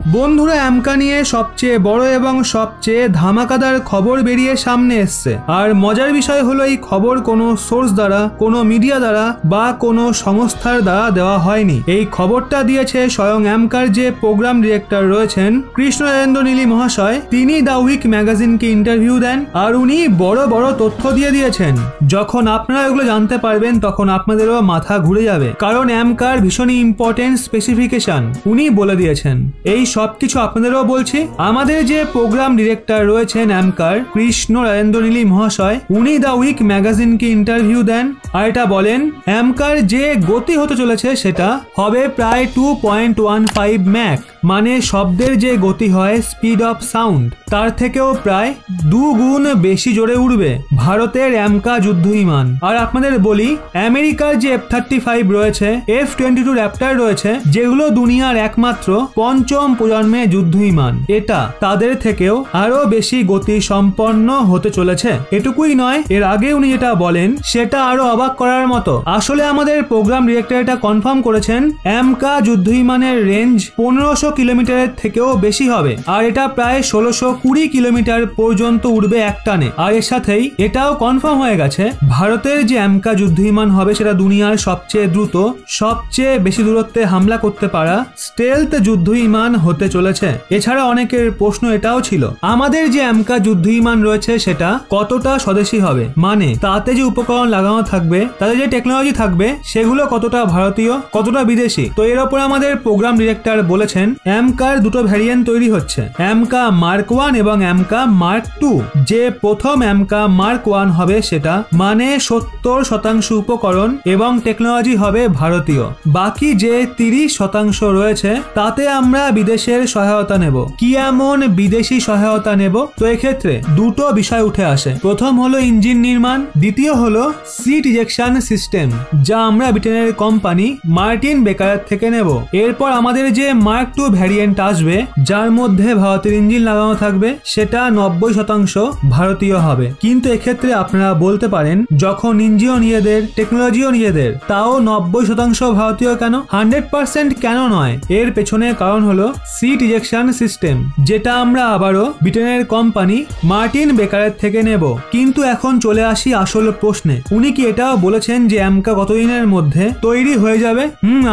বন্ধুরা, অ্যামকা নিয়ে সবচেয়ে বড় এবং সবচেয়ে ধামাকাদার খবর বেরিয়ে সামনে এসছে। আর মজার বিষয় হলো এই খবর কোনো সোর্স দ্বারা, কোনো মিডিয়া দ্বারা বা কোনো সংস্থার দ্বারা দেওয়া হয়নি। এই খবরটা দিয়েছে স্বয়ং অ্যামকার যে প্রোগ্রাম ডিরেক্টর রয়েছেন কৃষ্ণনরেন্দ্র নীলি মহাশয়। তিনি দ্য উইক ম্যাগাজিনকে ইন্টারভিউ দেন আর উনি বড় বড় তথ্য দিয়ে দিয়েছেন। যখন আপনারা এগুলো জানতে পারবেন তখন আপনাদেরও মাথা ঘুরে যাবে, কারণ অ্যামকার ভীষণই ইম্পর্টেন্ট স্পেসিফিকেশন উনি বলে দিয়েছেন। এই সবকিছু আপনাদেরও বলছি। আমাদের যে প্রোগ্রাম ডিরেক্টর রয়েছেন অ্যামকার কৃষ্ণনরেন্দ্র নীলি মহাশয়, উনি দ্য উইক ম্যাগাজিনকে ইন্টারভিউ দেন আর এটা বলেন অ্যামকার যে গতি হতে চলেছে সেটা হবে প্রায় 2.15 ম্যাক, মানে শব্দের যে গতি হয় স্পিড অফ সাউন্ড তার থেকেও প্রায় 2 গুণ বেশি জোরে উড়বে ভারতের অ্যামকা যুদ্ধ বিমান। আর আপনাদের বলি, আমেরিকার যে F-35 রয়েছে, F-22 র্যাপ্টার রয়েছে, যেগুলো দুনিয়ার একমাত্র পঞ্চম প্রজন্মের যুদ্ধ বিমান, এটা তাদের থেকেও আরো বেশি গতি সম্পন্ন হতে চলেছে। এটুকুই নয়, এর আগে উনি যেটা বলেন সেটা আরো অবাক করার মতো। আসলে আমাদের প্রোগ্রাম ডিরেক্টর এটা কনফার্ম করেছেন অ্যামকা যুদ্ধ বিমানের রেঞ্জ 1500 কিলোমিটারের থেকেও বেশি হবে, আর এটা প্রায় 1620 কিলোমিটার পর্যন্ত উড়বে একটানে। আর এর সাথেই এটাও কনফার্ম হয়ে গেছে ভারতের যে অ্যামকা যুদ্ধ বিমান হবে সেটা দুনিয়ার সবচেয়ে দ্রুত, সবচেয়ে বেশি দূরত্বে হামলা করতে পারা স্টেলথ যুদ্ধ বিমান হতে চলেছে। এছাড়া অনেকের প্রশ্ন এটাও ছিল আমাদের যে অ্যামকা যুদ্ধ বিমান রয়েছে সেটা কতটা স্বদেশী হবে, মানে তাতে যে উপকরণ লাগানো থাকবে, তাতে যে টেকনোলজি থাকবে, সেগুলো কতটা ভারতীয় কতটা বিদেশি। তো এর উপর আমাদের প্রোগ্রাম ডিরেক্টর বলেছেন অ্যামকার দুটো ভ্যারিয়েন্ট তৈরি হচ্ছে, অ্যামকা মার্ক 1 এবং অ্যামকা মার্ক 2। যে প্রথম অ্যামকা মার্ক 1 হবে সেটা মানে 70% উপকরণ এবং টেকনোলজি হবে ভারতীয়। বাকি যে 30% রয়েছে তাতে আমরা বিদেশের সহায়তা নেব। কি এমন বিদেশি সহায়তা নেব? তো এক্ষেত্রে দুটো বিষয় উঠে আসে। প্রথম হলো ইঞ্জিন নির্মাণ, দ্বিতীয় হলো সিট ইজেকশন সিস্টেম, যা আমরা ব্রিটেনের কোম্পানি মার্টিন বেকার থেকে নেব। এরপর আমাদের যে মার্ক 2 ভ্যারিয়েন্ট আসবে, যার মধ্যে ভারতের ইঞ্জিন লাগানো থাকবে, সেটা 90% ভারতীয় হবে। কিন্তু এক্ষেত্রে আপনারা বলতে পারেন, যখন ইঞ্জিনও নিজেদের, টেকনোলজিও নিজেদের, তাও 90% ভারতীয় কেন, 100% কেন নয়? এর পেছনে কারণ হলো সিট ইজেকশন সিস্টেম, যেটা আমরা আবারও ব্রিটেনের কোম্পানি মার্টিন বেকারের থেকে নেব। কিন্তু এখন চলে আসি আসল প্রশ্নে। উনি কি এটাও বলেছেন যে অ্যামকা কতদিনের মধ্যে তৈরি হয়ে যাবে?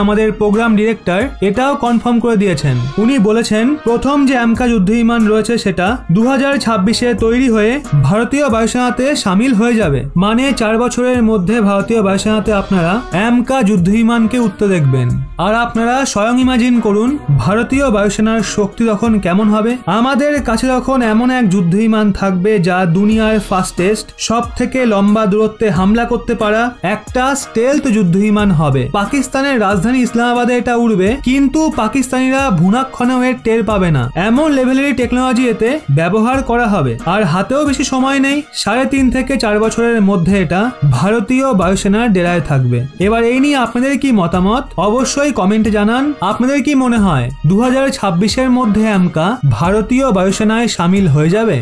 আমাদের প্রোগ্রাম ডিরেক্টর এটাও কনফার্ম করে দিয়েছেন। উনি বলেছেন প্রথম যে অ্যামকা যুদ্ধ বিমান রয়েছে সেটা 2026-এ তৈরি হয়ে ভারতীয় বায়ুসেনাতে সামিল হয়ে যাবে, মানে 4 বছরের মধ্যে ভারতীয় বায়ুসেনাতে আপনারা অ্যামকা যুদ্ধ বিমানকে উঠতে দেখবেন। আর আপনারা স্বয়ং ইমাজিন করুন ভারতীয় বায়ুসেনার শক্তি তখন কেমন হবে। আমাদের কাছে তখন এমন এক যুদ্ধ বিমান থাকবে যা দুনিয়ার ফাস্টেস্ট, সব থেকে লম্বা দূরত্বে হামলা করতে পারা একটা স্টেলথ যুদ্ধ বিমান হবে। পাকিস্তানের রাজধানী ইসলামাবাদে এটা উড়বে, কিন্তু পাকিস্তানিরা ভুনাক্ষণেও এর টের পাবে না, এমন লেভেলেরই টেকনোলজি এতে ব্যবহার করা হবে। আর হাতেও বেশি সময় নেই, 3.5 থেকে 4 বছরের মধ্যে এটা ভারতীয় বায়ুসেনার ডেরায় থাকবে। এবার এই নিয়ে আপনাদের কি মতামত অবশ্যই কমেন্টে জানান। আপনাদের কি মনে হয় 2026-এর মধ্যে অ্যামকা ভারতীয় বায়ুসেনায় সামিল হয়ে যাবে?